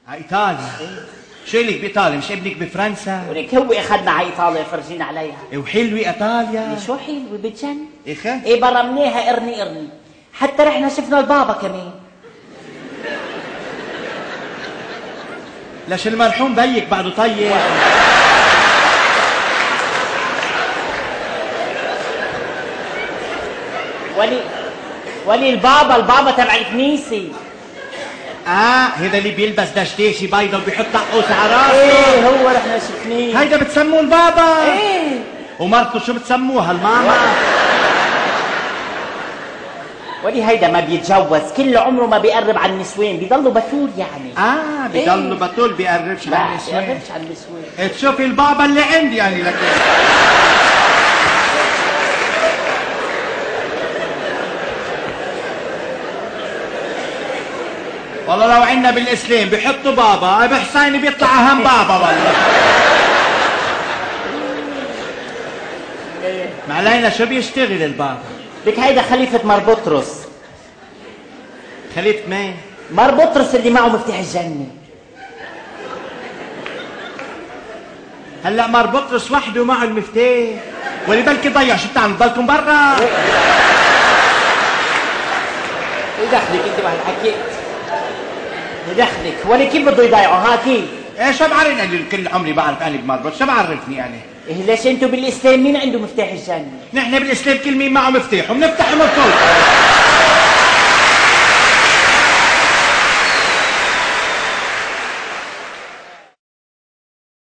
على ايطاليا؟ شو لك بايطاليا؟ مش ابنك بفرنسا؟ ولك هو اخذنا على ايطاليا فرجينا عليها. وحلوه ايطاليا؟ شو حلوه بتجن. ايه برمناها قرني حتى رحنا شفنا البابا كمان. ليش المرحوم بيك بعده طيب؟ ولي البابا تبع الكنيسه. هيدا اللي بيلبس دشداشي بيضة وبيحط طقوس على راسه. ايه هو رحنا شفناه. هيدا بتسموه البابا؟ ايه. ومرته شو بتسموها الماما؟ ولي هيدا ما بيتجوز، كل عمره ما بيقرب على النسوان، بيضلوا بتول يعني. بيضلوا بتول، بيقربش على النسوان. بيقربش على النسوان. تشوفي البابا اللي عندي يعني لك. والله لو عنا بالاسلام بيحطوا بابا، ابو حسين بيطلع اهم بابا والله. ما علينا شو بيشتغل البابا؟ لك هيدا خليفة مار بطرس. خليفة مين؟ مار بطرس اللي معه مفتاح الجنة. هلا مار بطرس وحده معه المفتاح، ولي بلكي ضيع. شو بتعمل؟ ضلكم برا؟ ايه دخلك انت بهالحكي؟ دخلك ولي كيف بده يضيعه؟ كيف؟ ايه شو بعرفني؟ كل عمري بعرف انا بمار بطرس، شو بعرفني يعني؟ إيه ليش انتم بالاسلام مين عنده مفتاح الجنة؟ نحن بالاسلام كل مين معه مفتاح وبنفتح ونطل.